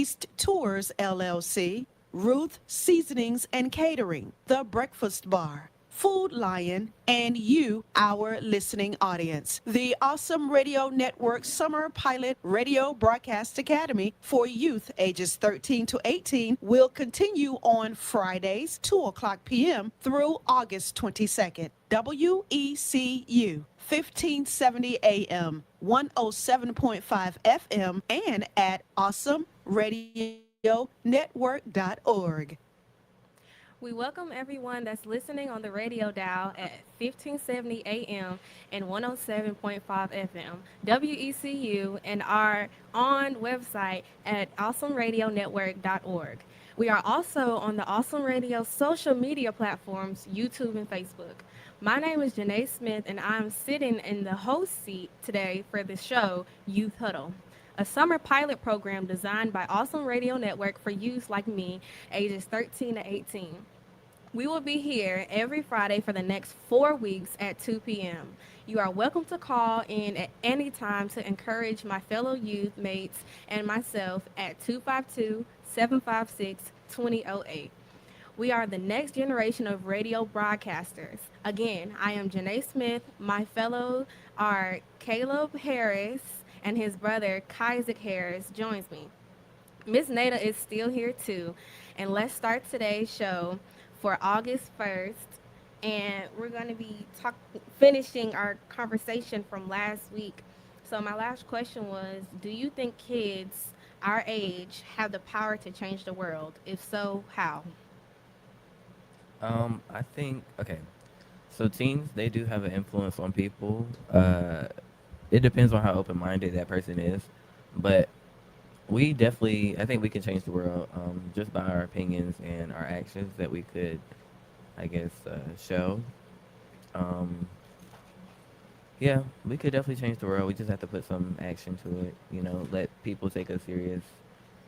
East Tours LLC, Ruth Seasonings and Catering, The Breakfast Bar, Food Lion, and you, our listening audience. The Awesome Radio Network Summer Pilot Radio Broadcast Academy for youth ages 13 to 18 will continue on Fridays, 2 o'clock p.m. through August 22nd. WECU, 1570 AM, 107.5 FM, and at AwesomeRadioNetwork.org. We welcome everyone that's listening on the radio dial at 1570 AM and 107.5 FM, WECU, and our on website at AwesomeRadioNetwork.org. We are also on the Awesome Radio social media platforms, YouTube and Facebook. My name is Janae Smith, and I'm sitting in the host seat today for the show Youth Huddle, a summer pilot program designed by Awesome Radio Network for youth like me, ages 13 to 18. We will be here every Friday for the next 4 weeks at 2 p.m. You are welcome to call in at any time to encourage my fellow youth mates and myself at 252-756-2008. We are the next generation of radio broadcasters. Again, I am Janae Smith. My fellow are Caleb Harris and his brother Isaac Harris joins me. Miss Nada is still here too. And let's start today's show for August 1st. And we're going to be finishing our conversation from last week. So my last question was, do you think kids our age have the power to change the world? If so, how? I think okay. So teens, they do have an influence on people. It depends on how open-minded that person is, but we definitely, I think we can change the world just by our opinions and our actions that we could, I guess, show. Um, yeah, we could definitely change the world. We just have to put some action to it. You know, let people take us serious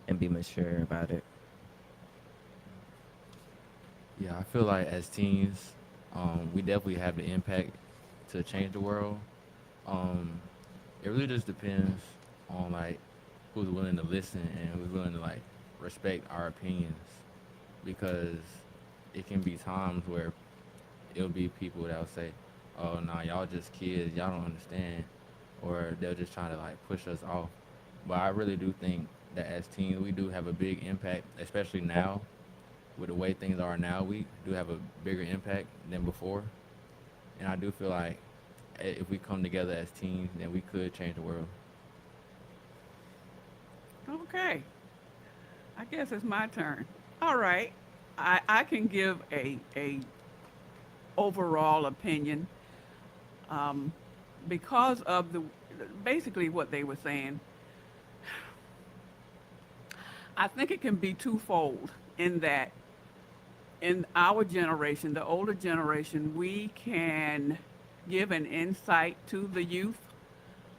and be mature about it. Yeah, I feel like as teens, we definitely have the impact to change the world. Um, it really just depends on like who's willing to listen and who's willing to like respect our opinions, because it can be times where it'll be people that'll say, "Oh, nah, y'all just kids, y'all don't understand," or they'll just try to like push us off. But I really do think that as teens, we do have a big impact, especially now with the way things are now. We do have a bigger impact than before, and I do feel like if we come together as teens, then we could change the world. Okay, I guess it's my turn. All right, I can give a overall opinion because of the basically what they were saying. I think it can be twofold in that in our generation, the older generation, we can give an insight to the youth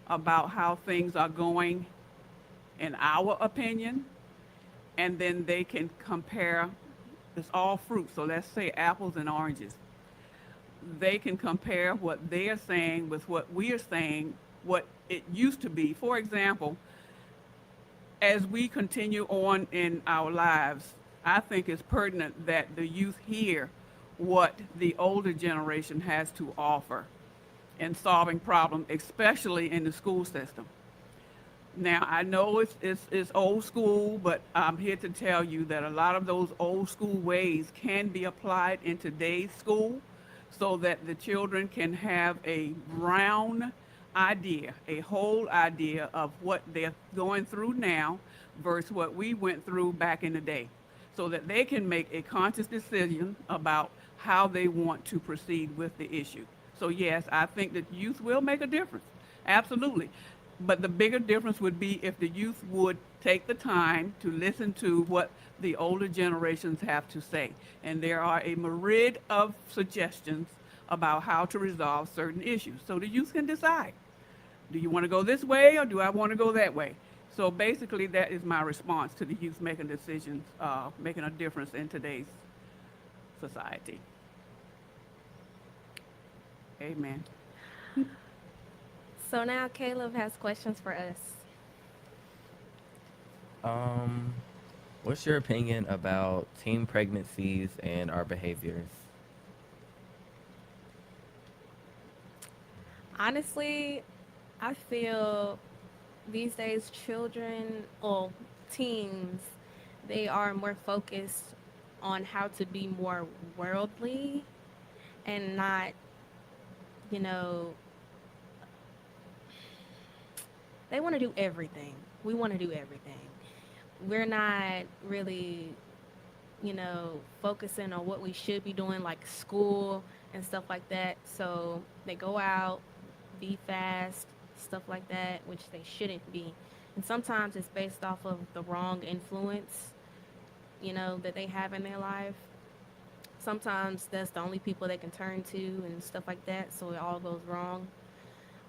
about how things are going in our opinion, and then they can compare. It's all fruit, so let's say apples and oranges. They can compare what they are saying with what we are saying, what it used to be. For example, as we continue on in our lives, I think it's pertinent that the youth hear what the older generation has to offer in solving problems, especially in the school system. Now, I know it's old school, but I'm here to tell you that a lot of those old school ways can be applied in today's school so that the children can have a round idea, a whole idea of what they're going through now versus what we went through back in the day, so that they can make a conscious decision about how they want to proceed with the issue. So yes, I think that youth will make a difference, absolutely. But the bigger difference would be if the youth would take the time to listen to what the older generations have to say. And there are a myriad of suggestions about how to resolve certain issues. So the youth can decide, do you want to go this way or do I want to go that way? So basically that is my response to the youth making decisions, making a difference in today's society. Amen. So now Caleb has questions for us. Um, what's your opinion about teen pregnancies and our behaviors? Honestly, I feel these days children or teens, they are more focused on how to be more worldly and not, you know, they want to do everything. We want to do everything. We're not really, focusing on what we should be doing, like school and stuff like that. So they go out, be fast, stuff like that, which they shouldn't be. And sometimes it's based off of the wrong influence, that they have in their life. Sometimes that's the only people they can turn to and stuff like that. So it all goes wrong.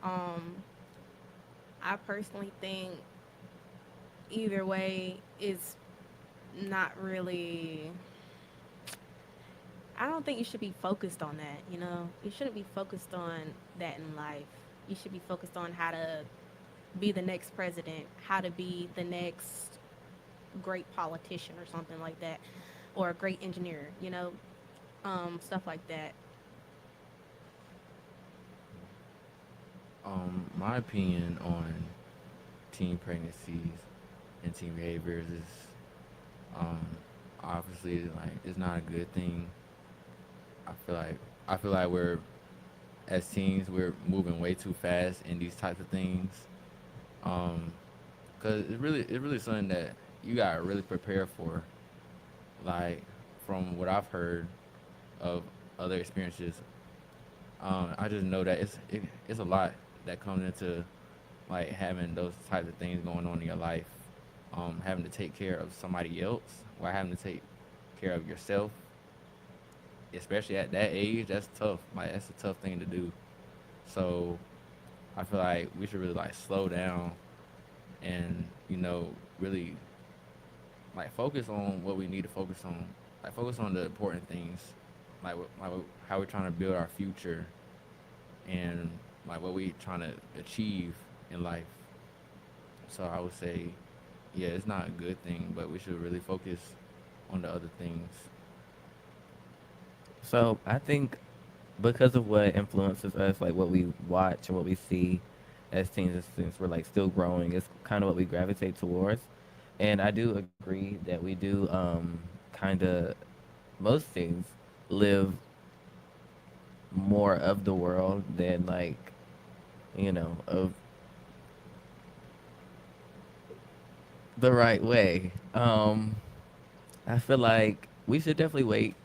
Um, I personally think either way is not really. I don't think you should be focused on that. You shouldn't be focused on that in life. You should be focused on how to be the next president, how to be the next great politician or something like that, or a great engineer, stuff like that. My opinion on teen pregnancies and teen behaviors is um, obviously like it's not a good thing. I feel like we're as teens we're moving way too fast in these types of things. Cause it's really something that you gotta really prepare for. Like from what I've heard of other experiences, I just know that it's a lot that comes into like having those types of things going on in your life. Having to take care of somebody else while having to take care of yourself, especially at that age, that's tough. Like that's a tough thing to do. So I feel like we should really like slow down and really like focus on what we need to focus on. Like focus on the important things, like how we're trying to build our future and like what we trying to achieve in life. So I would say, yeah, it's not a good thing, but we should really focus on the other things. So I think because of what influences us, like what we watch and what we see as teens, since we're like still growing, it's kind of what we gravitate towards. And I do agree that we do kind of most teens live more of the world than like of the right way. I feel like we should definitely wait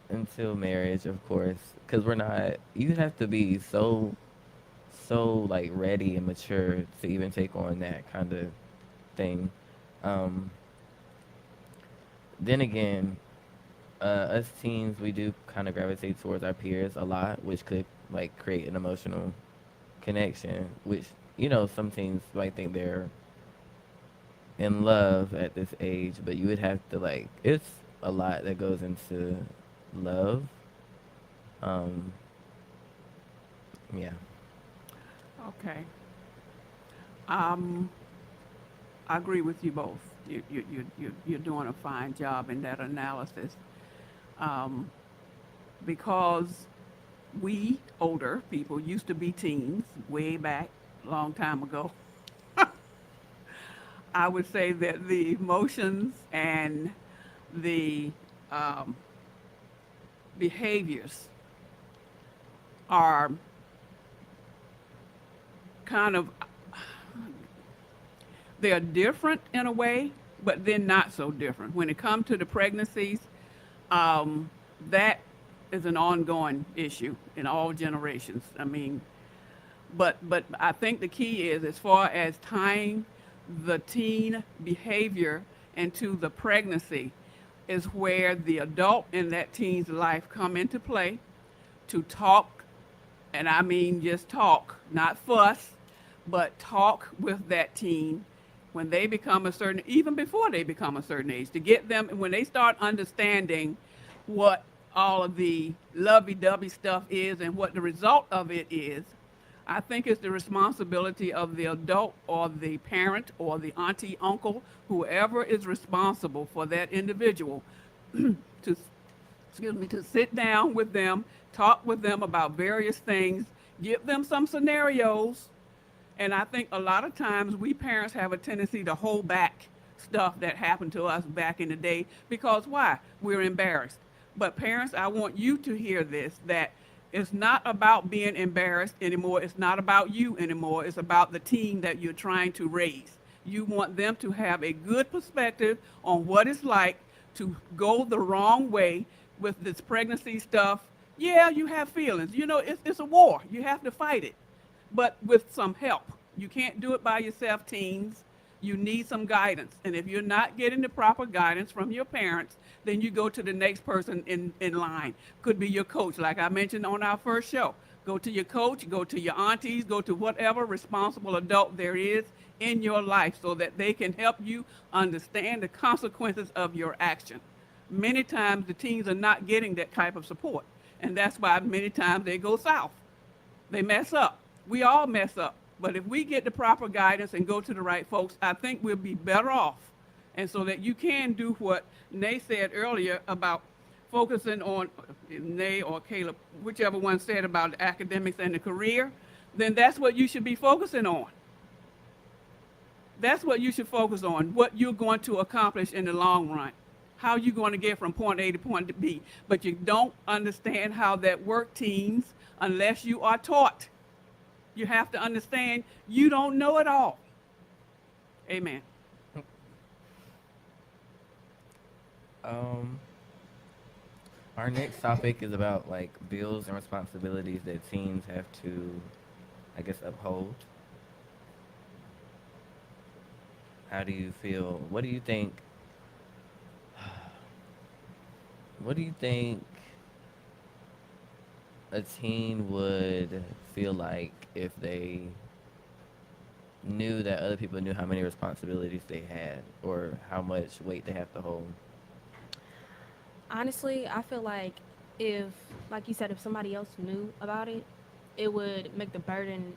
until marriage, of course, because we're not. You have to be so like ready and mature to even take on that kind of thing. Um, then again, us teens, we do kind of gravitate towards our peers a lot, which could like create an emotional connection. Which some teens might think they're in love at this age, but you would have to like. It's a lot that goes into love. Um, yeah. Okay. Um, I agree with you both. You're doing a fine job in that analysis. Um, because we older people used to be teens way back a long time ago. I would say that the emotions and the um, behaviors are kind of they're different in a way, but then not so different. When it comes to the pregnancies, um, that is an ongoing issue in all generations. I mean, but I think the key is as far as tying the teen behavior into the pregnancy is where the adult in that teen's life come into play to talk, and I mean just talk, not fuss, but talk with that teen when they become a certain, even before they become a certain age, to get them, when they start understanding what all of the lovey-dovey stuff is and what the result of it is, I think it's the responsibility of the adult or the parent or the auntie, uncle, whoever is responsible for that individual to, excuse me, to sit down with them, talk with them about various things, give them some scenarios. And I think a lot of times we parents have a tendency to hold back stuff that happened to us back in the day because why? We're embarrassed. But parents, I want you to hear this, that it's not about being embarrassed anymore. It's not about you anymore. It's about the team that you're trying to raise. You want them to have a good perspective on what it's like to go the wrong way with this pregnancy stuff. Yeah, you have feelings. You know, it's a war. You have to fight it, but with some help. You can't do it by yourself, teens. You need some guidance. And if you're not getting the proper guidance from your parents, then you go to the next person in line. Could be your coach, like I mentioned on our first show. Go to your coach, go to your aunties, go to whatever responsible adult there is in your life so that they can help you understand the consequences of your action. Many times the teens are not getting that type of support. And that's why many times they go south. They mess up. We all mess up. But if we get the proper guidance and go to the right folks, I think we'll be better off. And so that you can do what Nay said earlier about focusing on, Nay or Caleb, whichever one said about the academics and the career, then that's what you should be focusing on. That's what you should focus on, what you're going to accomplish in the long run, how you're going to get from point A to point B. But you don't understand how that works, teens, unless you are taught. You have to understand you don't know it all. Amen. Our next topic is about like bills and responsibilities that teens have to, I guess, uphold. How do you feel? What do you think? What do you think a teen would feel like if they knew that other people knew how many responsibilities they had or how much weight they have to hold? Honestly, I feel if, like you said, if somebody else knew about it, it would make the burden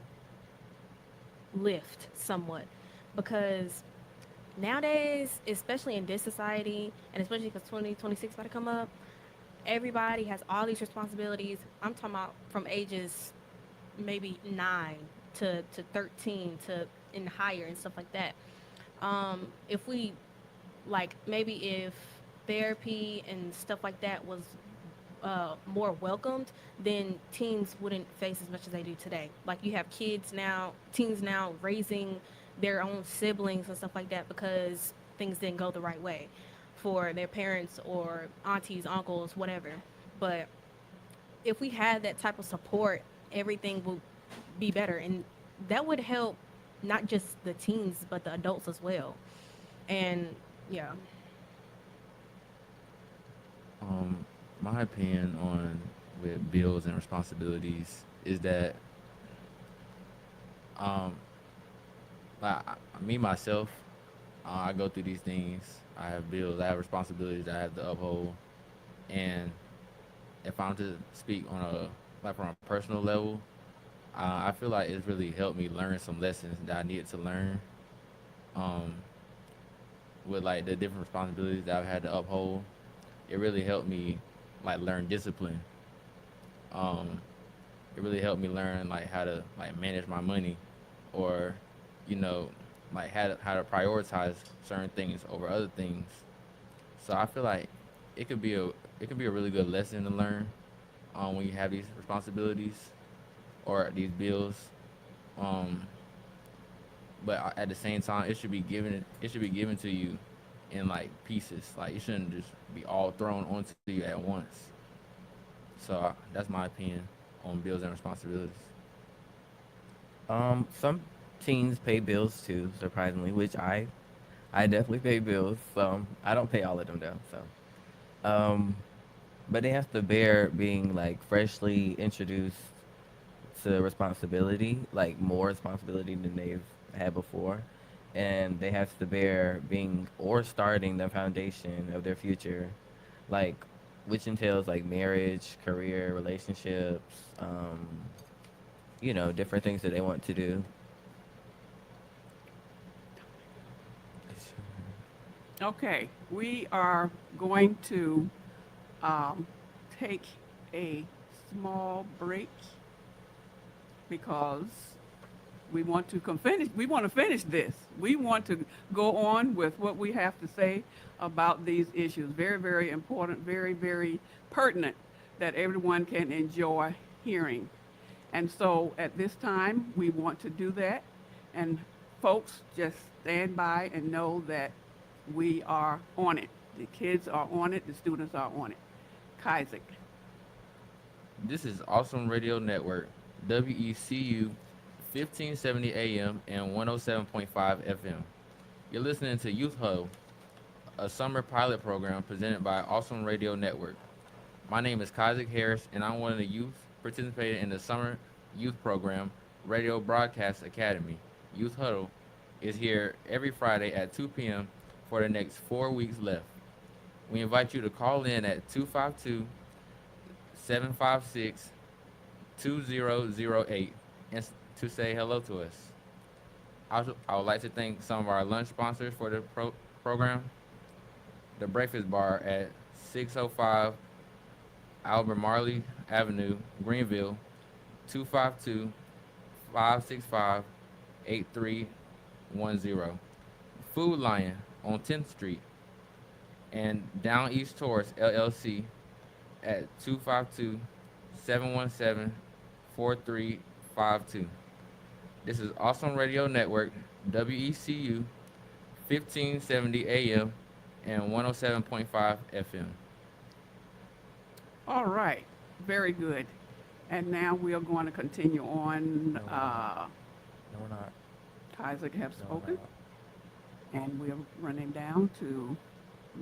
lift somewhat. Because nowadays, especially in this society, and especially because 2026 about to come up, everybody has all these responsibilities. I'm talking about from ages maybe 9 to 13 to and higher and stuff like that. If we maybe if therapy and stuff like that was more welcomed, then teens wouldn't face as much as they do today. Like you have teens now raising their own siblings and stuff like that because things didn't go the right way for their parents or aunties, uncles, whatever. But if we had that type of support, everything would be better. And that would help not just the teens, but the adults as well. And yeah. My opinion on with bills and responsibilities is that like me myself, I go through these things. I have bills, I have responsibilities that I have to uphold, and if I'm to speak on from a personal level, I feel like it's really helped me learn some lessons that I needed to learn. With like the different responsibilities that I've had to uphold, it really helped me like learn discipline. It really helped me learn like how to like manage my money, or you know, like how to prioritize certain things over other things. So I feel like it could be a really good lesson to learn when you have these responsibilities or these bills. Um, but at the same time, it should be given to you in like pieces. Like it shouldn't just be all thrown onto you at once. So that's my opinion on bills and responsibilities. Some teens pay bills too, surprisingly, which I definitely pay bills. I don't pay all of them though. But they have to bear being like freshly introduced to responsibility, like more responsibility than they've had before, and they have to bear being or starting the foundation of their future, like which entails like marriage, career, relationships, different things that they want to do. Okay, we are going to um, take a small break because we want to finish this. We want to go on with what we have to say about these issues. Very, very important, very, very pertinent that everyone can enjoy hearing. And so at this time, we want to do that. And folks, just stand by and know that we are on it. The kids are on it, the students are on it. Isaac. This is Awesome Radio Network, WECU, 1570 AM and 107.5 FM. You're listening to Youth Huddle, a summer pilot program presented by Awesome Radio Network. My name is Isaac Harris, and I'm one of the youth participating in the summer youth program, Radio Broadcast Academy. Youth Huddle is here every Friday at 2 p.m. for the next 4 weeks left. We invite you to call in at 252-756-2008 and to say hello to us. I would like to thank some of our lunch sponsors for the program. The Breakfast Bar at 605 Albert Marley Avenue, Greenville, 252-565-8310. Food Lion on 10th Street, and Down East Tours LLC at 252-717-4352. This is Awesome Radio Network, WECU, 1570 AM and 107.5 FM. All right, very good. And now we are going to continue on. No, we're not. Isaac have No, we're spoken, not. and we're running down to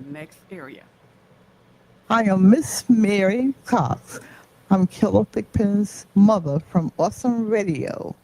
next area. I am Miss Mary Cox. I'm Killer Thigpen's mother from Awesome Radio.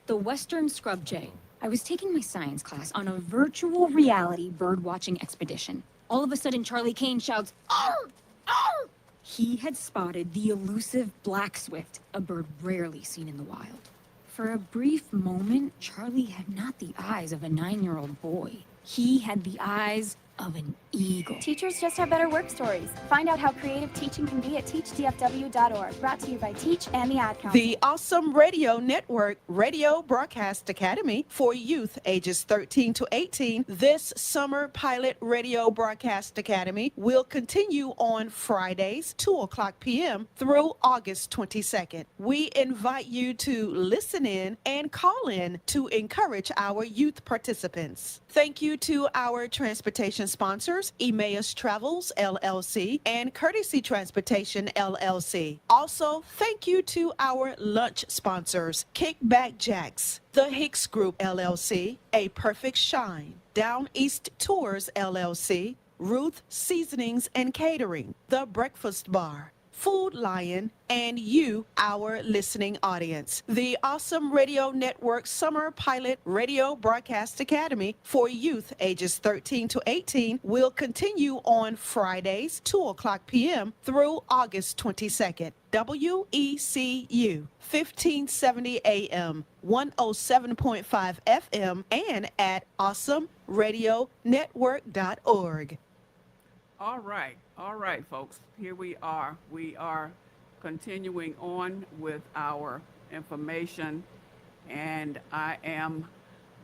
The Western Scrub Jay. I was taking my science class on a virtual reality bird watching expedition. All of a sudden, Charlie Kane shouts, "Arr! Arr!" He had spotted the elusive black swift, a bird rarely seen in the wild. For a brief moment, Charlie had not the eyes of a 9-year-old boy. He had the eyes of an eagle. Teachers just have better work stories. Find out how creative teaching can be at teachdfw.org. Brought to you by Teach and the Ad Council. The Awesome Radio Network Radio Broadcast Academy for youth ages 13 to 18. This summer pilot Radio Broadcast Academy will continue on Fridays, 2 o'clock p.m. through August 22nd. We invite you to listen in and call in to encourage our youth participants. Thank you to our transportation sponsors, Emmaus Travels, LLC, and Courtesy Transportation, LLC. Also, thank you to our lunch sponsors, Kickback Jacks, The Hicks Group, LLC, A Perfect Shine, Down East Tours, LLC, Ruth Seasonings and Catering, The Breakfast Bar, Food Lion, and you, our listening audience. The Awesome Radio Network Summer Pilot Radio Broadcast Academy for youth ages 13 to 18 will continue on Fridays, 2 o'clock p.m. through August 22nd. WECU, 1570 AM, 107.5 FM, and at AwesomeRadioNetwork.org. All right, folks. Here we are. We are continuing on with our information, and I am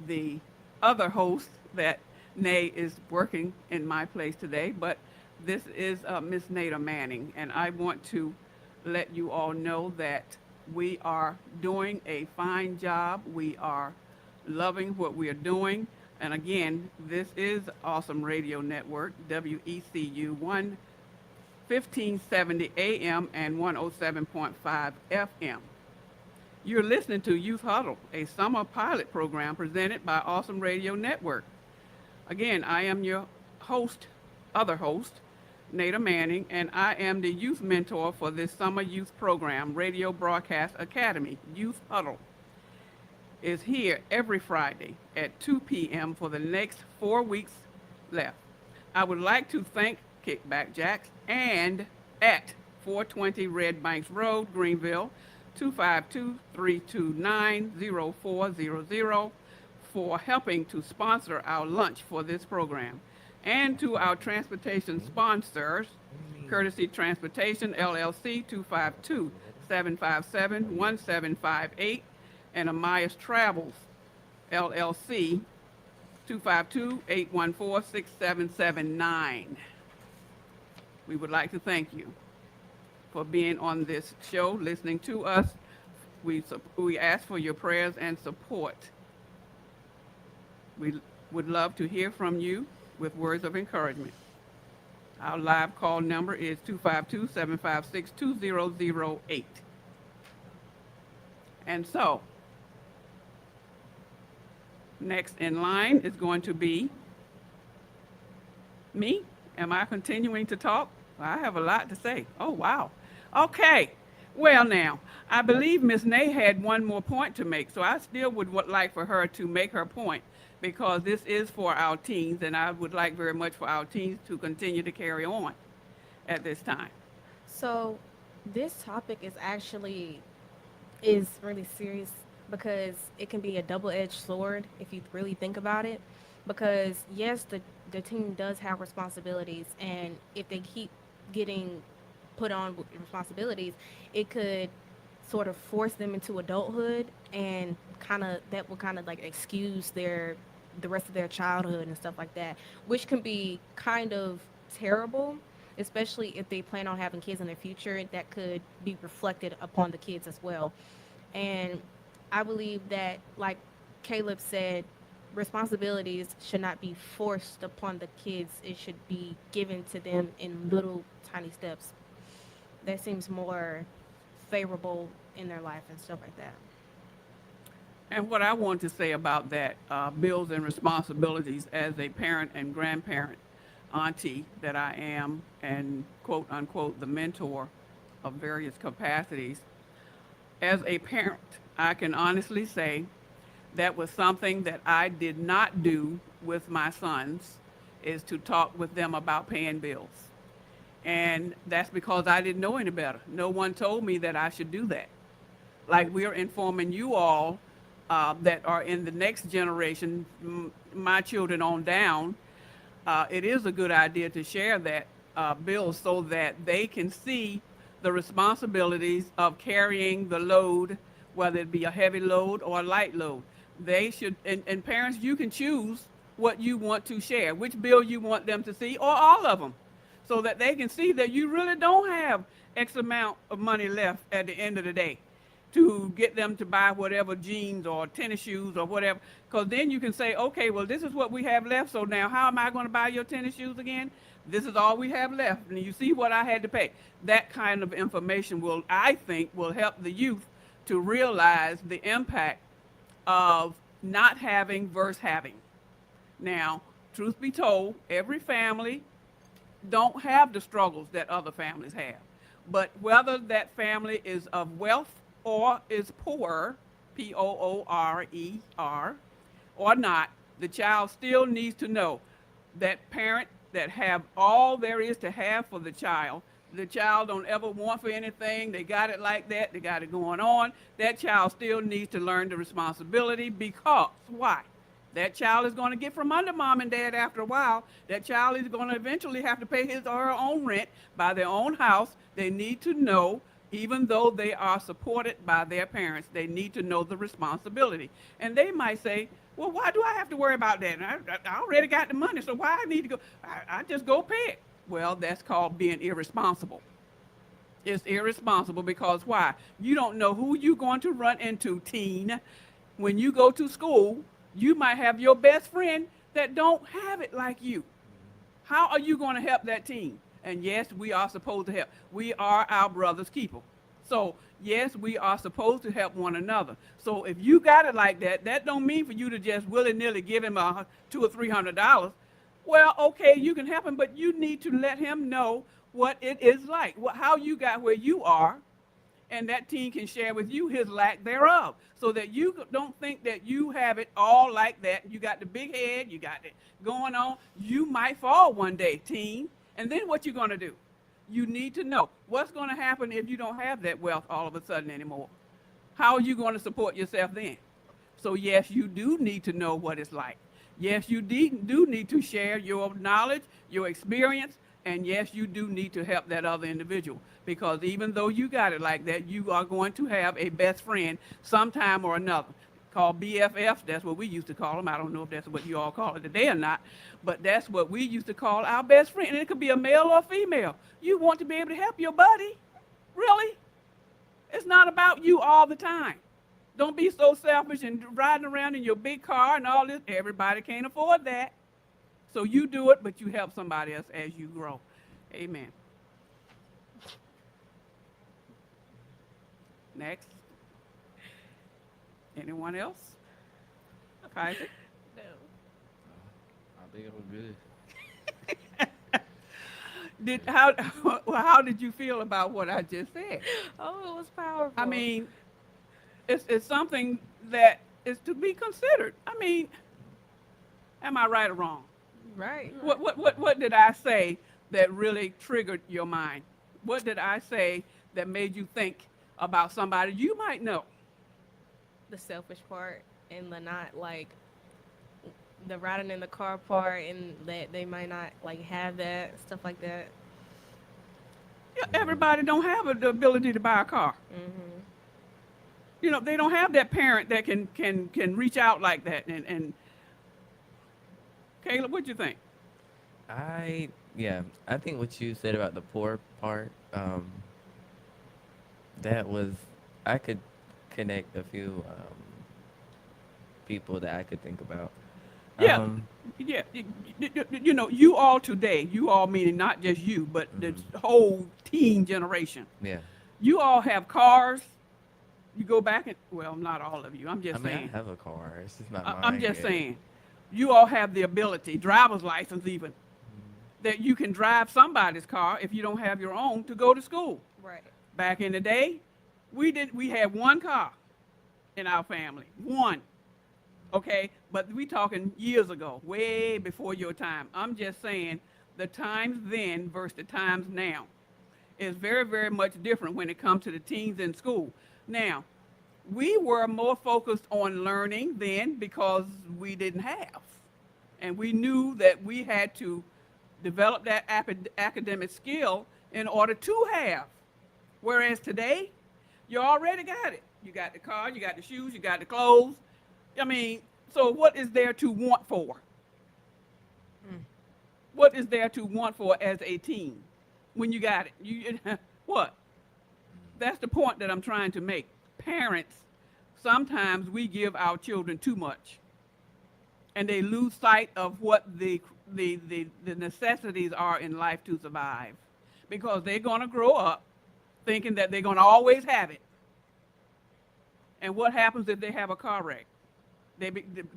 the other host that Nay is working in my place today, but this is Miss Nada Manning, and I want to let you all know that we are doing a fine job. We are loving what we are doing. And again, this is Awesome Radio Network, WECU 1570 AM and 107.5 FM. You're listening to Youth Huddle, a summer pilot program presented by Awesome Radio Network. Again, I am your other host, Nada Manning, and I am the youth mentor for this summer youth program, Radio Broadcast Academy, Youth Huddle. Is here every Friday at 2 p.m. for the next 4 weeks left. I would like to thank Kickback Jacks and at 420 Red Banks Road, Greenville, 252-329-0400 for helping to sponsor our lunch for this program. And to our transportation sponsors, Courtesy Transportation LLC 252-757-1758 and Amias Travels LLC 252-814-6779. We would like to thank you for being on this show, listening to us. We ask for your prayers and support. We would love to hear from you with words of encouragement. Our live call number is 252-756-2008. And so, next in line is going to be me. Am I continuing to talk? I have a lot to say. Oh, wow. Okay. Well, now, I believe Ms. Nay had one more point to make, so I still would like for her to make her point, because this is for our teens, and I would like very much for our teens to continue to carry on at this time. So this topic is really serious, because it can be a double-edged sword if you really think about it. Because yes, the teen does have responsibilities, and if they keep getting put on responsibilities, it could sort of force them into adulthood, and that will kind of like excuse the rest of their childhood and stuff like that, which can be kind of terrible, especially if they plan on having kids in the future. That could be reflected upon the kids as well. And I believe that, like Caleb said, responsibilities should not be forced upon the kids. It should be given to them in little tiny steps. That seems more favorable in their life and stuff like that. And what I want to say about that, bills and responsibilities, as a parent and grandparent, auntie that I am, and quote unquote, the mentor of various capacities. As a parent, I can honestly say that was something that I did not do with my sons, is to talk with them about paying bills. And that's because I didn't know any better. No one told me that I should do that. Like we're informing you all that are in the next generation, my children on down, it is a good idea to share that bill so that they can see the responsibilities of carrying the load, whether it be a heavy load or a light load. They should, and parents, you can choose what you want to share, which bill you want them to see, or all of them, so that they can see that you really don't have X amount of money left at the end of the day to get them to buy whatever jeans or tennis shoes or whatever. Because then you can say, okay, well, this is what we have left, so now how am I going to buy your tennis shoes again? This is all we have left, and you see what I had to pay. That kind of information will, I think, will help the youth to realize the impact of not having versus having. Now, truth be told, every family don't have the struggles that other families have. But whether that family is of wealth or is poor, P-O-O-R-E-R, or not, the child still needs to know that parent that have all there is to have for the child don't ever want for anything, they got it like that, they got it going on, that child still needs to learn the responsibility. Because, why? That child is going to get from under mom and dad after a while. That child is going to eventually have to pay his or her own rent, buy their own house. They need to know, even though they are supported by their parents, they need to know the responsibility. And they might say, well, why do I have to worry about that? I already got the money, so why I need to go? I just go pay it. Well, that's called being irresponsible. It's irresponsible because why? You don't know who you're going to run into, teen. When you go to school, you might have your best friend that don't have it like you. How are you going to help that teen? And yes, we are supposed to help. We are our brother's keeper. So yes, we are supposed to help one another. So if you got it like that, that don't mean for you to just willy-nilly give him $200 or $300. Well, okay, you can help him, but you need to let him know what it is like, how you got where you are, and that teen can share with you his lack thereof, so that you don't think that you have it all like that. You got the big head, you got it going on. You might fall one day, teen, and then what you going to do? You need to know what's going to happen if you don't have that wealth all of a sudden anymore. How are you going to support yourself then? So yes, you do need to know what it's like. Yes, you do need to share your knowledge, your experience, and yes, you do need to help that other individual. Because even though you got it like that, you are going to have a best friend sometime or another. Called BFFs, that's what we used to call them. I don't know if that's what you all call it today or not, but that's what we used to call our best friend. And it could be a male or female. You want to be able to help your buddy. Really? It's not about you all the time. Don't be so selfish and riding around in your big car and all this. Everybody can't afford that. So you do it, but you help somebody else as you grow. Amen. Next. Anyone else? Isaac? No. I think it was good. How did you feel about what I just said? Oh, it was powerful. I mean, it's something that is to be considered. I mean, am I right or wrong? right. What did I say that really triggered your mind? What did I say that made you think about somebody you might know? The selfish part and the not like the riding in the car part and that they might not like have that stuff like that. Yeah, everybody don't have the ability to buy a car. Mm-hmm. You know, they don't have that parent that can reach out like that. And Caleb, what do you think? I think what you said about the poor part, that was, I could connect a few people that I could think about. Yeah. Um, Yeah, you know, you all today, you all meaning not just you, but the whole teen generation. yeah. You all have cars. You go back and, well, not all of you. I'm just I mean, saying. I have a car. It's just not mine. I'm just yet. saying. You all have the ability, driver's license even, that you can drive somebody's car if you don't have your own to go to school. Right. Back in the day, we had one car in our family. One. Okay, but we talking years ago, way before your time. I'm just saying the times then versus the times now is very, very much different when it comes to the teens in school. Now, we were more focused on learning then because we didn't have. And we knew that we had to develop that academic skill in order to have. Whereas today, you already got it. You got the car, you got the shoes, you got the clothes. I mean, so what is there to want for? What is there to want for as a teen when you got it? What? That's the point that I'm trying to make. Parents, sometimes we give our children too much, and they lose sight of what the necessities are in life to survive, because they're going to grow up thinking that they're going to always have it. And what happens if they have a car wreck?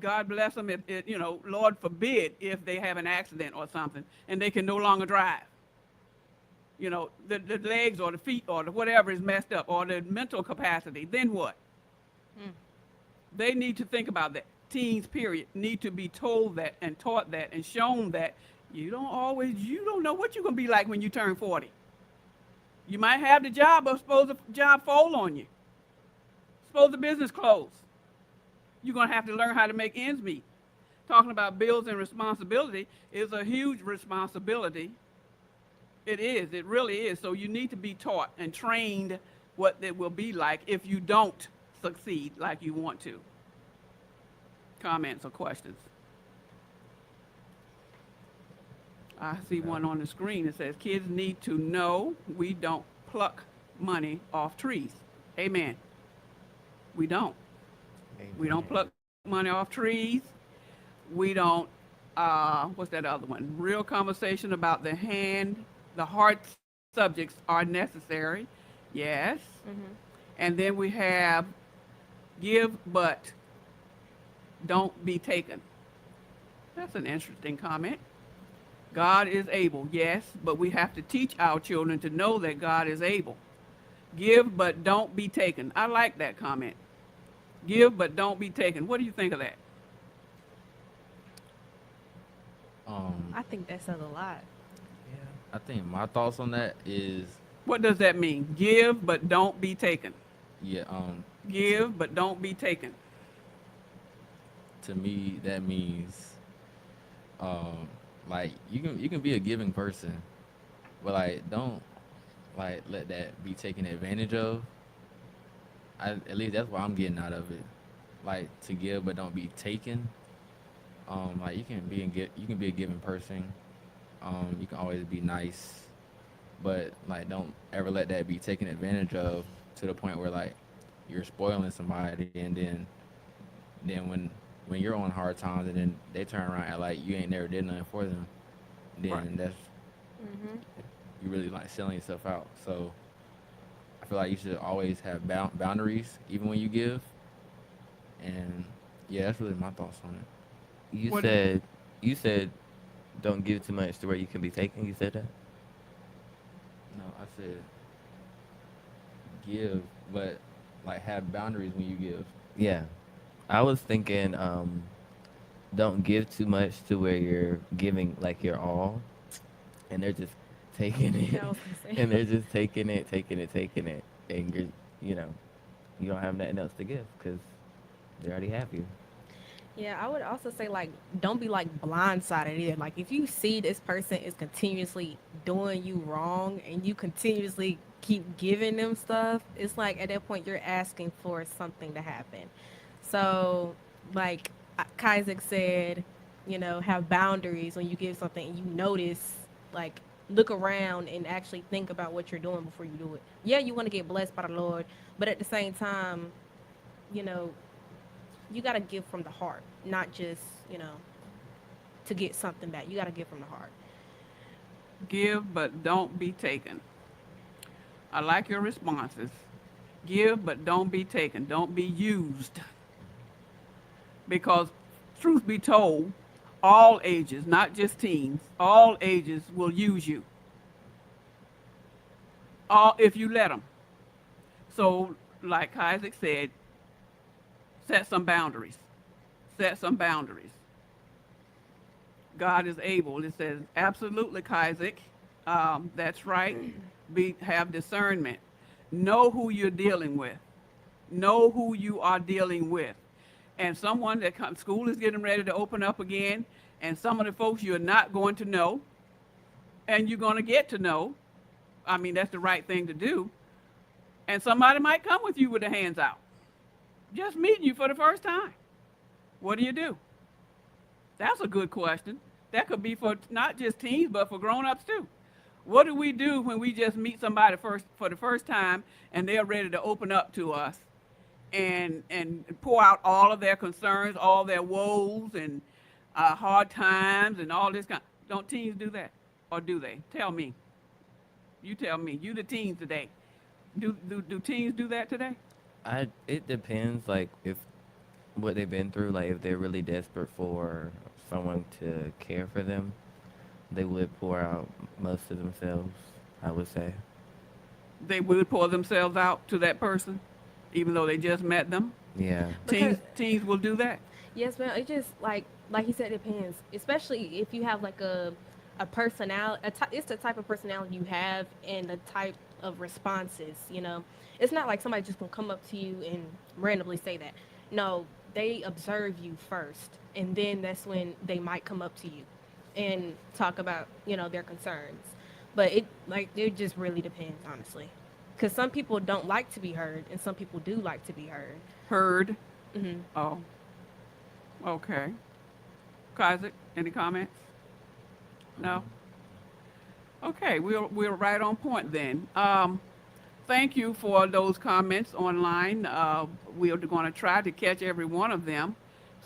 God bless them, if Lord forbid, if they have an accident or something and they can no longer drive. You know, the legs or the feet or the whatever is messed up, or the mental capacity, then what? They need to think about that. Teens, period, need to be told that and taught that and shown that you don't know what you're going to be like when you turn 40. You might have the job, but suppose the job fall on you. Suppose the business close. You're going to have to learn how to make ends meet. Talking about bills and responsibility is a huge responsibility. It is. It really is. So you need to be taught and trained what it will be like if you don't succeed like you want to. Comments or questions? I see one on the screen that says, kids need to know we don't pluck money off trees. Amen. We don't. We don't pluck money off trees. We don't, what's that other one? Real conversation about the heart subjects are necessary. Yes. Mm-hmm. And then we have give but don't be taken. That's an interesting comment. God is able, yes, but we have to teach our children to know that God is able. Give but don't be taken. I like that comment. Give but don't be taken. What do you think of that? I think that says a lot. I think my thoughts on that is, What does that mean? Give but don't be taken. yeah, Give, but don't be taken. To me, that means um, like you can be a giving person, but like don't like let that be taken advantage of. At least that's what I'm getting out of it. Like to give, but don't be taken. Like you can be a giving person. You can always be nice, but like don't ever let that be taken advantage of to the point where like you're spoiling somebody, and then when you're on hard times, and then they turn around and like you ain't never did nothing for them, then Right. that's Mm-hmm. you really like selling yourself out. So I feel like you should always have boundaries, even when you give. And yeah, that's really my thoughts on it. You What- said you said don't give too much to where you can be taken. You said that. No, I said give, but like have boundaries when you give. Yeah, I was thinking don't give too much to where you're giving like your all, and they're just taking it, Yeah, I was gonna say. and they're just taking it, and you know, you don't have nothing else to give because they already have you. Yeah, I would also say like don't be like blindsided either. Like if you see this person is continuously doing you wrong and you continuously keep giving them stuff, it's like at that point you're asking for something to happen. So like Kaiser said, have boundaries when you give something and you notice, like look around and actually think about what you're doing before you do it. Yeah, you want to get blessed by the Lord, but at the same time, you know, you got to give from the heart, not just, to get something back. You got to give from the heart. Give, but don't be taken. I like your responses. Give, but don't be taken. Don't be used. Because, truth be told, all ages, not just teens, all ages will use you. All if you let them. So, like Isaac said, set some boundaries. Set some boundaries. God is able. It says, absolutely, Isaac. That's right. Have discernment. Know who you're dealing with. Know who you are dealing with. And someone that school is getting ready to open up again, and some of the folks you're not going to know, and you're going to get to know. I mean, that's the right thing to do. And somebody might come with you with their hands out, just meeting you for the first time. What do? That's a good question. That could be for not just teens, but for grown-ups too. What do we do when we just meet somebody for the first time and they're ready to open up to us and pour out all of their concerns, all their woes and hard times and all this kind? Don't teens do that, or do they? Tell me. You tell me. You the teens today. Do teens do that today? It depends, like if what they've been through, like if they're really desperate for someone to care for them, they would pour out most of themselves, I would say. They would pour themselves out to that person, even though they just met them. Yeah. Because- Teens will do that. Yes, ma'am. It just like he said, it depends. Especially if you have like a personality. It's the type of personality you have and the type of responses. It's not like somebody just gonna come up to you and randomly say that. No, they observe you first, and then that's when they might come up to you and talk about their concerns. But it just really depends, honestly, because some people don't like to be heard, and some people do like to be heard. Heard. Hmm. Oh. Okay. Isaac, any comments? No. Okay, we're right on point then. Thank you for those comments online. We are going to try to catch every one of them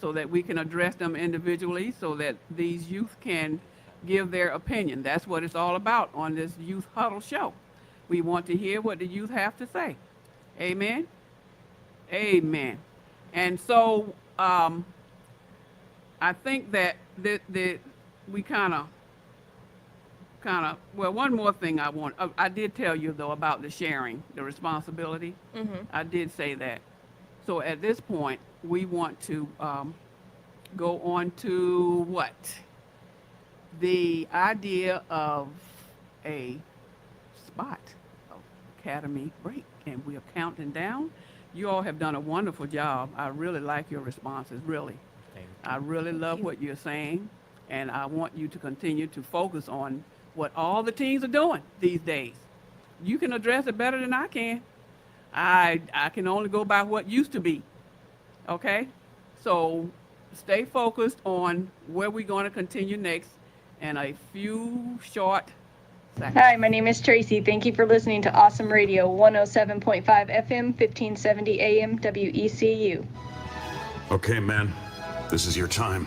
so that we can address them individually so that these youth can give their opinion. That's what it's all about on this Youth Huddle show. We want to hear what the youth have to say. Amen? Amen. And so I think that we kind of, well, one more thing I did tell you, though, about the sharing, the responsibility. Hmm. I did say that. So at this point, we want to go on to what? The idea of a spot of Academy break. And we are counting down You all have done a wonderful job. I really like your responses, really. Thank I really love you. what you're saying, and I want you to continue to focus on what all the teens are doing these days. You can address it better than I can. I can only go by what used to be. Okay? So stay focused on where we're going to continue next in a few short seconds. Hi, my name is Tracy. Thank you for listening to Awesome Radio 107.5 FM, 1570 AM, WECU. Okay, man, this is your time.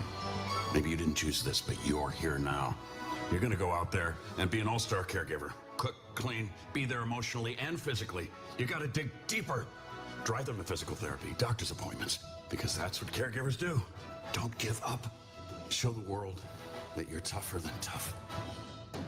Maybe you didn't choose this, but you're here now. You're gonna go out there and be an all-star caregiver. Cook, clean, be there emotionally and physically. You gotta dig deeper. Drive them to physical therapy, doctor's appointments, because that's what caregivers do. Don't give up. Show the world that you're tougher than tough.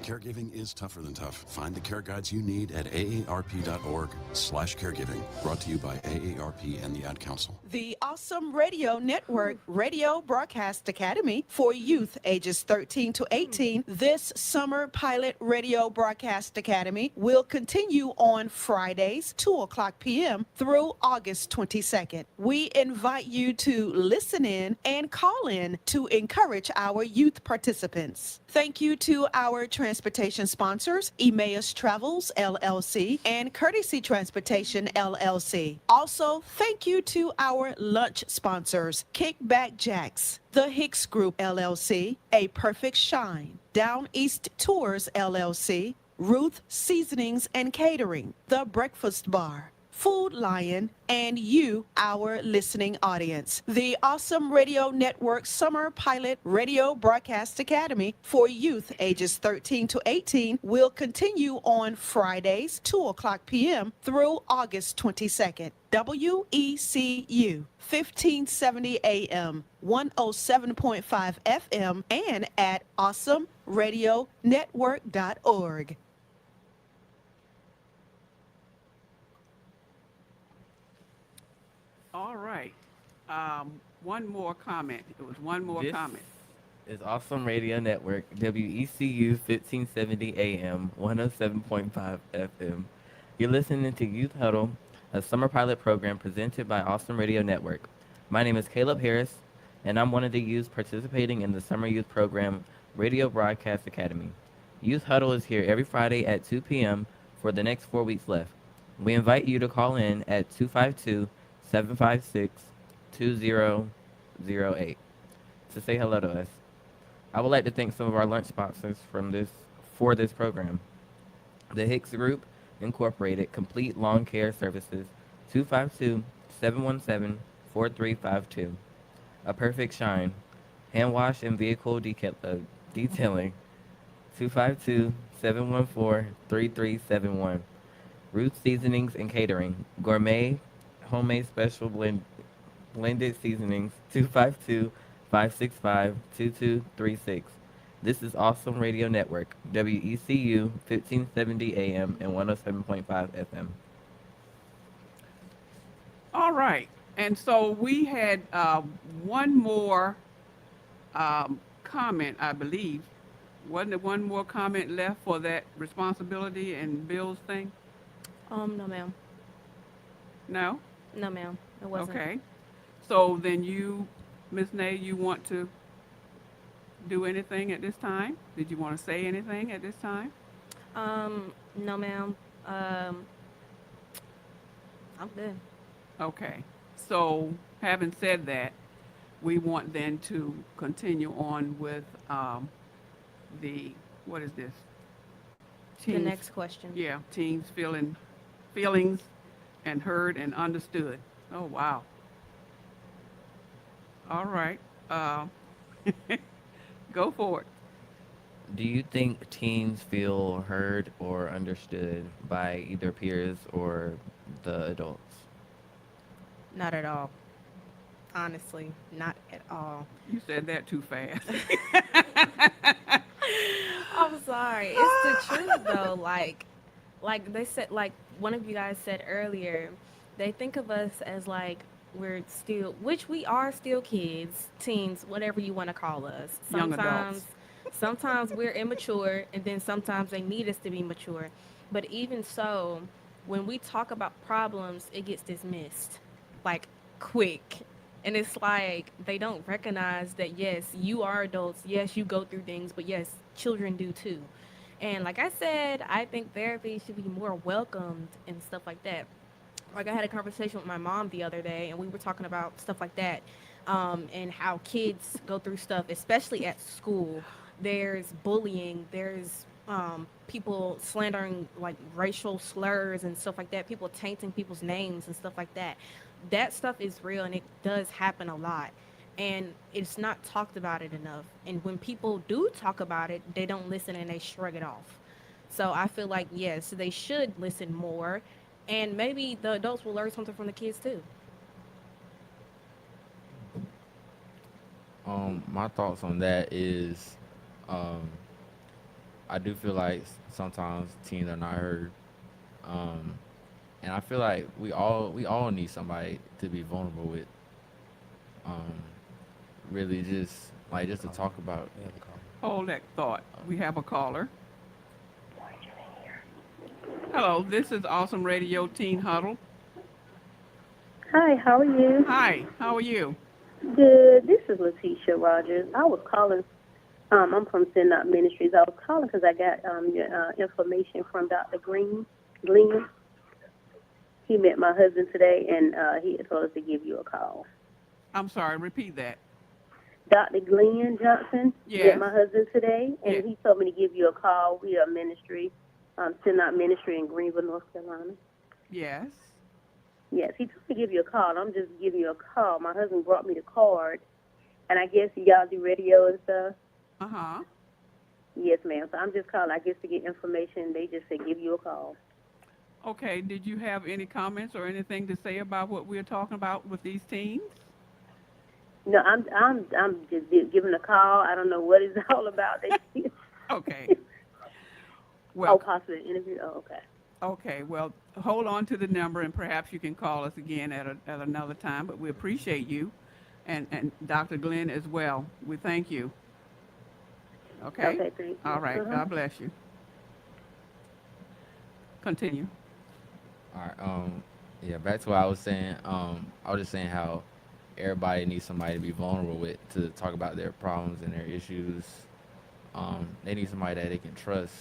Caregiving is tougher than tough. Find the care guides you need at aarp.org/caregiving. Brought to you by AARP and the Ad Council. The Awesome Radio Network Radio Broadcast Academy for youth ages 13 to 18. This summer pilot radio broadcast academy will continue on Fridays, 2:00 p.m. through August 22nd. We invite you to listen in and call in to encourage our youth participants. Thank you to our transportation sponsors, Emmaus Travels, LLC, and Courtesy Transportation, LLC. Also, thank you to our lunch sponsors, Kickback Jacks, The Hicks Group, LLC, A Perfect Shine, Down East Tours, LLC, Ruth Seasonings and Catering, The Breakfast Bar, Food Lion, and you, our listening audience. The Awesome Radio Network Summer Pilot Radio Broadcast Academy for youth ages 13 to 18 will continue on Fridays, 2:00 p.m. through August 22nd. WECU, 1570 AM, 107.5 FM, and at AwesomeRadioNetwork.org. All right. One more comment. It was one more This comment. is Awesome Radio Network, WECU 1570 AM, 107.5 FM. You're listening to Youth Huddle, a summer pilot program presented by Awesome Radio Network. My name is Caleb Harris, and I'm one of the youth participating in the Summer Youth Program Radio Broadcast Academy. Youth Huddle is here every Friday at 2 p.m. for the next 4 weeks left. We invite you to call in at 252-756-2008 to say hello to us. I would like to thank some of our lunch sponsors for this program. The Hicks Group Incorporated, Complete Lawn Care Services, 252-717-4352. A Perfect Shine, Hand Wash and Vehicle Detailing, 252-714-3371. Ruth Seasonings and Catering, Gourmet Homemade Special Blended Seasonings, 252-565-2236. This is Awesome Radio Network, WECU 1570 AM and 107.5 FM. All right. And so we had one more comment, I believe. Wasn't there one more comment left for that responsibility and bills thing? No, ma'am. No? No, ma'am. It wasn't. Okay. So then you, Ms. Nay, you want to do anything at this time? Did you want to say anything at this time? No, ma'am. I'm good. Okay. So having said that, we want then to continue on with what is this? The Teens- next question. Yeah, teens feelings and heard and understood. Oh, wow. All right. Go for it. Do you think teens feel heard or understood by either peers or the adults? Not at all. Honestly, not at all. You said that too fast. I'm sorry. It's the truth though. Like they said, like one of you guys said earlier, they think of us as like we're still, which we are still kids, teens, whatever you want to call us. Young adults. Sometimes we're immature, and then sometimes they need us to be mature. But even so, when we talk about problems, it gets dismissed. like quick. And it's like they don't recognize that yes, you are adults, yes, you go through things, but yes, children do too. And like I said, I think therapy should be more welcomed and stuff like that. Like I had a conversation with my mom the other day, and we were talking about stuff like that, and how kids go through stuff, especially at school. There's bullying. There's people slandering like racial slurs and stuff like that. People tainting people's names and stuff like that. That stuff is real, and it does happen a lot. And it's not talked about it enough. And when people do talk about it, they don't listen and they shrug it off. So I feel like yes, they should listen more, and maybe the adults will learn something from the kids too. My thoughts on that is, um, I do feel like sometimes teens are not heard, um, and I feel like we all need somebody to be vulnerable with. Um, really, just to talk about. We have a call. Hold that thought. We have a caller. Hello, this is Awesome Radio Teen Huddle. Hi, how are you? Hi, how are you? Good. This is Letitia Rogers. I was calling. I'm from Send Out Ministries. I was calling because I got your information from Dr. Glenn. He met my husband today, and he had told us to give you a call. I'm sorry, repeat that. Dr. Glenn Johnson Yes. met my husband today, and Yes. he told me to give you a call. We are a ministry, Send Out Ministry in Greenville, North Carolina. Yes. Yes, he told me to give you a call. I'm just giving you a call. My husband brought me the card, and I guess y'all do radio and stuff. Uh-huh. Yes, ma'am. So I'm just calling, I guess, to get information. They just said give you a call. Okay, did you have any comments or anything to say about what we're talking about with these teens? No, I'm just giving a call. I don't know what it's all about. Okay. Well, Oh, possibly an interview. Oh, okay. okay, well, hold on to the number, and perhaps you can call us again at another time, but we appreciate you, and Dr. Glenn as well. We thank you. Okay? Okay, thank you. All right, Uh-huh. God bless you. Continue. All right. Yeah. Back to what I was saying. I was just saying how everybody needs somebody to be vulnerable with to talk about their problems and their issues. They need somebody that they can trust.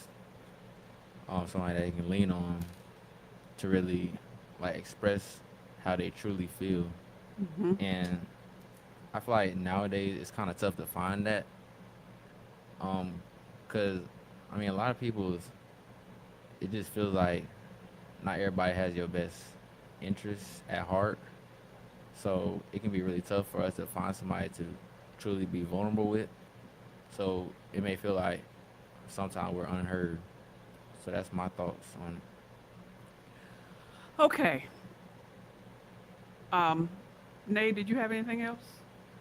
Somebody that they can lean on to really like express how they truly feel. Hmm. And I feel like nowadays it's kind of tough to find that. Cause I mean a lot of people, it just feels like not everybody has your best interests at heart. So it can be really tough for us to find somebody to truly be vulnerable with. So it may feel like sometimes we're unheard. So that's my thoughts on it. Okay. Nay, did you have anything else?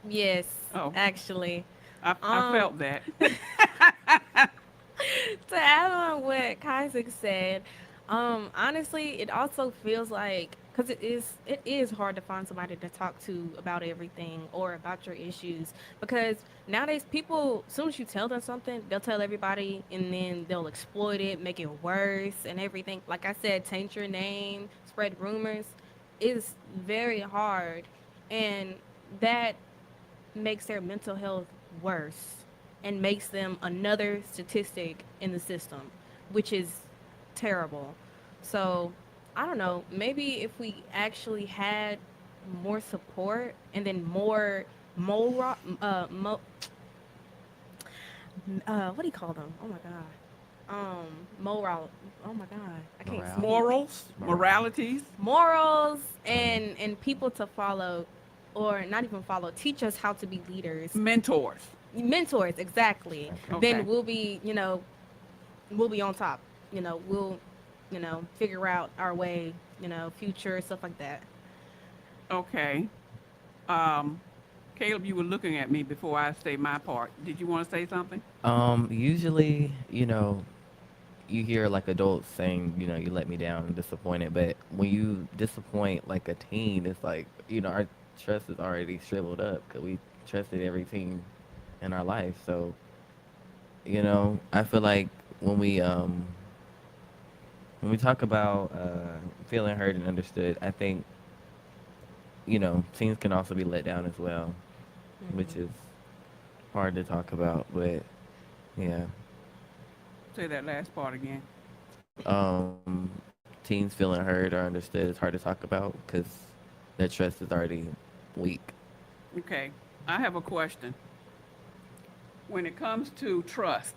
Yes, Oh. actually. I felt that. To add on what Isaac said, honestly, it also feels like because it is hard to find somebody to talk to about everything or about your issues because nowadays people, as soon as you tell them something, they'll tell everybody and then they'll exploit it, make it worse and everything. Like I said, taint your name, spread rumors is very hard, and that makes their mental health worse and makes them another statistic in the system, which is terrible. So, I don't know, maybe if we actually had more support and then more moral, what do you call them? Oh my God. Moral. Oh my God. I can't Morale. speak. Morals, moralities. Morals and people to follow, or not even follow, teach us how to be leaders. Mentors. Mentors, exactly. Okay. Then we'll be, we'll be on top. We'll, figure out our way, future, stuff like that. Okay. Caleb, you were looking at me before I say my part. Did you want to say something? Usually, you hear like adults saying, you let me down, I'm disappointed. But when you disappoint like a teen, it's like, our trust is already shriveled up because we trusted every teen in our life. So, I feel like when we talk about feeling heard and understood, I think teens can also be let down as well, which Mm-hmm. is hard to talk about. But yeah, Say that last part again. teens feeling heard or understood is hard to talk about because their trust is already weak. Okay, I have a question. When it comes to trust,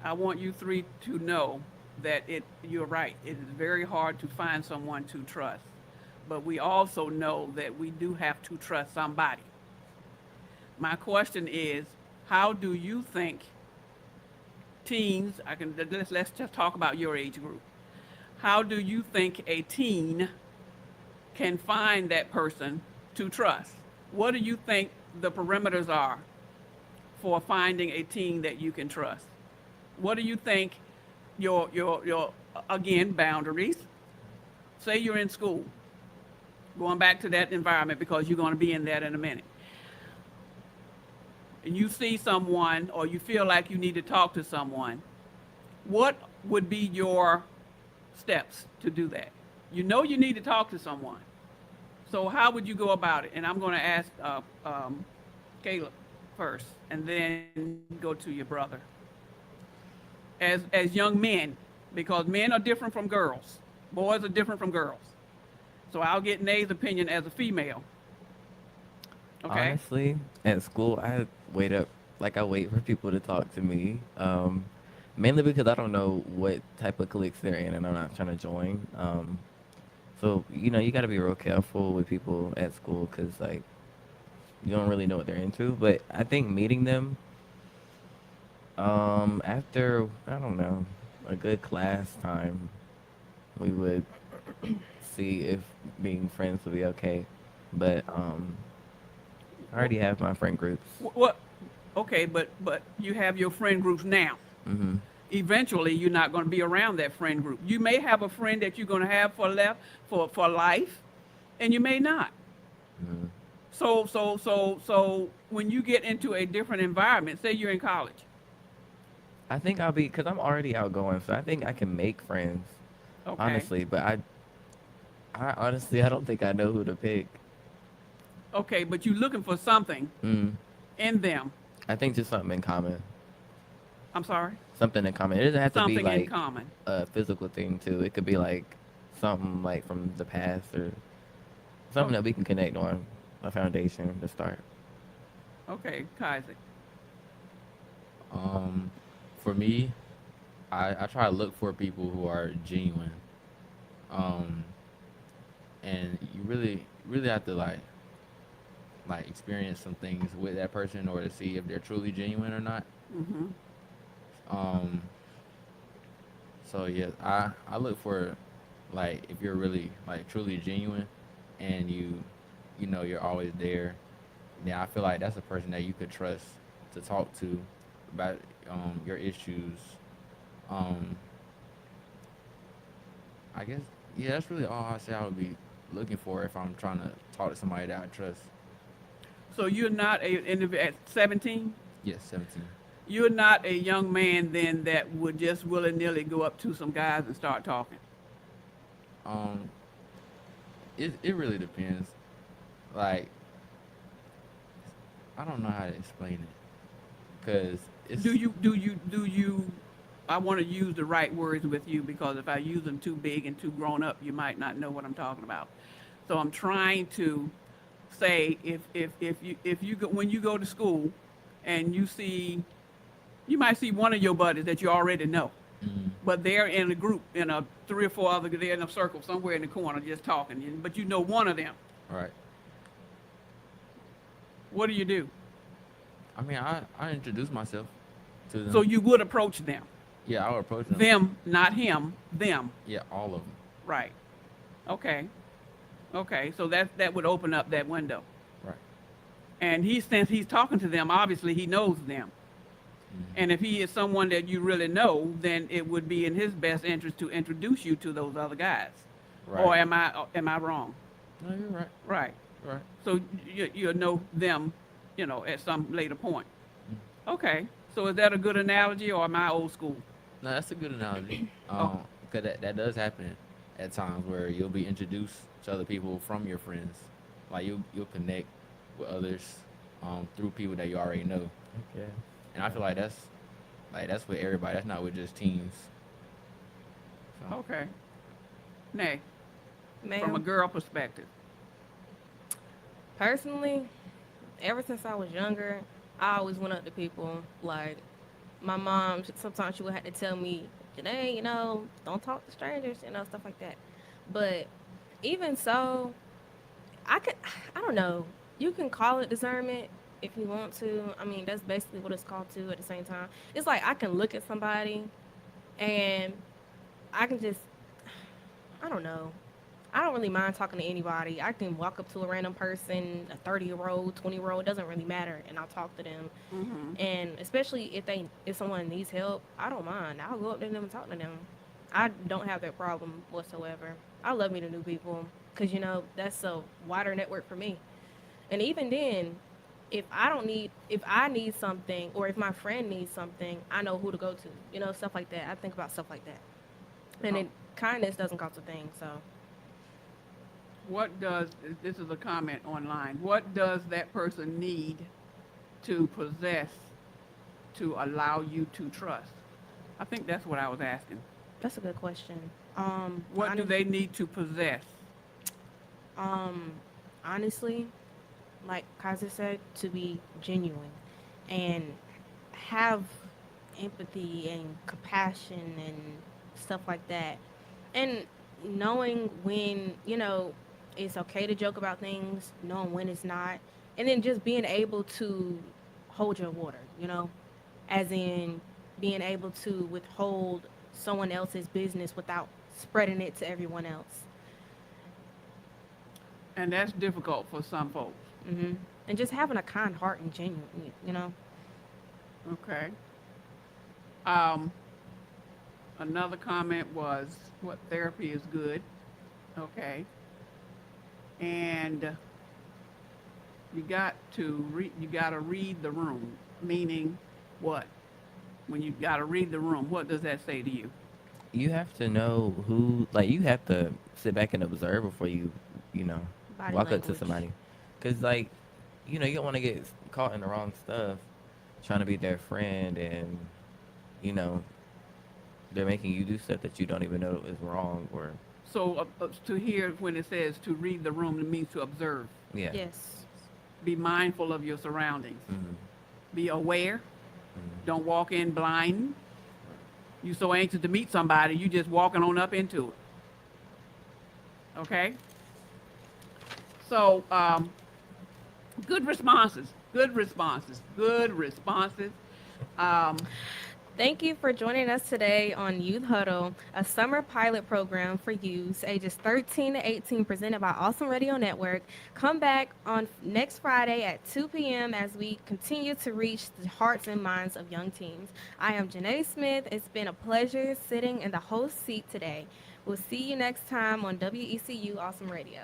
I want you three to know that you're right. It is very hard to find someone to trust. But we also know that we do have to trust somebody. My question is, how do you think teens, let's just talk about your age group. How do you think a teen can find that person to trust? What do you think the perimeters are for finding a teen that you can trust? What do you think your again boundaries? Say you're in school, going back to that environment because you're going to be in that in a minute. And you see someone or you feel like you need to talk to someone, what would be your steps to do that? You know you need to talk to someone. So how would you go about it? And I'm going to ask Caleb first, and then go to your brother. As young men, because men are different from girls, boys are different from girls. So I'll get Nay's opinion as a female. Okay. Honestly, at school, I wait for people to talk to me. Mainly because I don't know what type of cliques they're in, and I'm not trying to join. So you got to be real careful with people at school because like you don't really know what they're into. But I think meeting them, after I don't know a good class time, we would see if being friends would be okay. But I already have my friend groups. What? Okay, but you have your friend groups now. Hmm. Eventually, you're not going to be around that friend group. You may have a friend that you're going to have for life, and you may not. Hmm. So when you get into a different environment, say you're in college. I think I'll be because I'm already outgoing, so I think I can make friends. Okay. Honestly, but I honestly I don't think I know who to pick. Okay, but you're looking for something Mm. in them. I think just something in common. I'm sorry. Something in common. It doesn't have to be Something in like common. a physical thing too. It could be like something like from the past or something that we can connect on, a foundation to start. Okay, Kaiser. For me, I try to look for people who are genuine. Um, and you really have to like experience some things with that person in order to see if they're truly genuine or not. Mm-hmm. Um, so yeah, I look for like if you're really like truly genuine and you know you're always there, then I feel like that's a person that you could trust to talk to about your issues. Um, I guess yeah, that's really all I say I would be looking for if I'm trying to talk to somebody that I trust. So you're not at 17. Yes, 17. You're not a young man then that would just willy-nilly go up to some guys and start talking. Um, it really depends. Like I don't know how to explain it, cause it's Do you? I want to use the right words with you because if I use them too big and too grown up, you might not know what I'm talking about. So I'm trying to say if you go, when you go to school and you might see one of your buddies that you already know, mm, but they're in a group, in a 3 or 4 other, they're in a circle somewhere in the corner just talking, but you know one of them. right. What do you do? I mean, I introduce myself to them. So you would approach them. Yeah, I'll approach them. Them, not him, them. Yeah, all of them. Right. Okay. Okay, so that would open up that window. Right. And since he's talking to them, obviously he knows them. Mhm. And if he is someone that you really know, then it would be in his best interest to introduce you to those other guys. Right. Or am I wrong? No, you're right. Right. Right. So you'll know them, at some later point. Mm. Okay. So is that a good analogy or am I old school? No, that's a good analogy. Oh. Cause that does happen at times where you'll be introduced to other people from your friends. Like you'll connect with others through people that you already know. Okay. And I feel like that's with everybody. That's not with just teens. So, Okay. Nay, from a Ma'am, girl perspective. personally, ever since I was younger, I always went up to people. Like, my mom, sometimes she would have to tell me, Janae, don't talk to strangers, stuff like that. But even so, I don't know. You can call it discernment if you want to. I mean, that's basically what it's called too at the same time. It's like I can look at somebody and I can just, I don't know. I don't really mind talking to anybody. I can walk up to a random person, a 30-year-old, 20-year-old, doesn't really matter, and I'll talk to them. Mm-hmm. And especially if someone needs help, I don't mind. I'll go up to them and talk to them. I don't have that problem whatsoever. I love meeting new people because that's a wider network for me. And even then, if I need something or if my friend needs something, I know who to go to. Stuff like that. I think about stuff like that. And kindness doesn't cost a thing. So This is a comment online, what does that person need to possess to allow you to trust? I think that's what I was asking. that's a good question. What do they need to possess? Honestly, like Kaiser said, to be genuine and have empathy and compassion and stuff like that. And knowing when, it's okay to joke about things, knowing when it's not, and then just being able to hold your water, as in being able to withhold someone else's business without spreading it to everyone else. And that's difficult for some folks. And just having a kind heart and genuine. Okay. Another comment was what therapy is good. Okay. And you got to read the room. Meaning what? When you got to read the room, what does that say to you? You have to know you have to sit back and observe before you Body walk up to language. somebody. Because, you don't want to get caught in the wrong stuff, trying to be their friend, and, they're making you do stuff that you don't even know is wrong, or, So to hear when it says to read the room, it means to observe. yeah. Yes. Be mindful of your surroundings. Mm-hmm. Be aware. Don't walk in blind. You so anxious to meet somebody, you just walking on up into it. Okay? So, good responses. Thank you for joining us today on Youth Huddle, a summer pilot program for youths ages 13 to 18 presented by Awesome Radio Network. Come back on next Friday at 2 p.m. as we continue to reach the hearts and minds of young teens. I am Janae Smith. It's been a pleasure sitting in the host seat today. We'll see you next time on WECU Awesome Radio.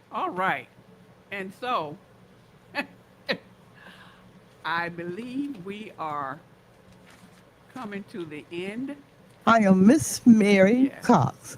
All right. And so, I believe we are coming to the end. I am Miss Mary Yes. Cox.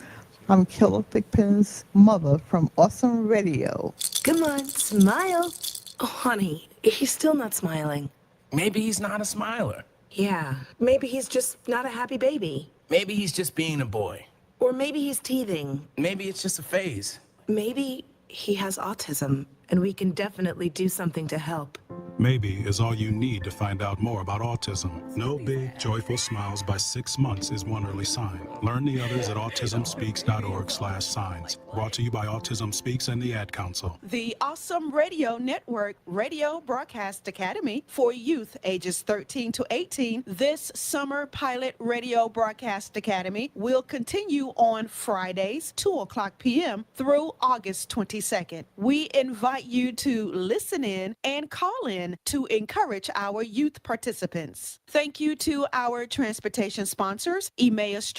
I'm Killer Thigpen's mother from Awesome Radio. Come on, smile. Oh, honey, he's still not smiling. Maybe he's not a smiler. Yeah, maybe he's just not a happy baby. Maybe he's just being a boy. Or maybe he's teething. Maybe it's just a phase. Maybe he has autism, and we can definitely do something to help. Maybe is all you need to find out more about autism. No big, joyful smiles by 6 months is one early sign. Learn the others at autismspeaks.org/signs. Brought to you by Autism Speaks and the Ad Council. The Awesome Radio Network Radio Broadcast Academy for youth ages 13 to 18. This summer pilot radio broadcast academy will continue on Fridays, 2:00 p.m. through August 22nd. We invite you to listen in and call in to encourage our youth participants. Thank you to our transportation sponsors, Emmaus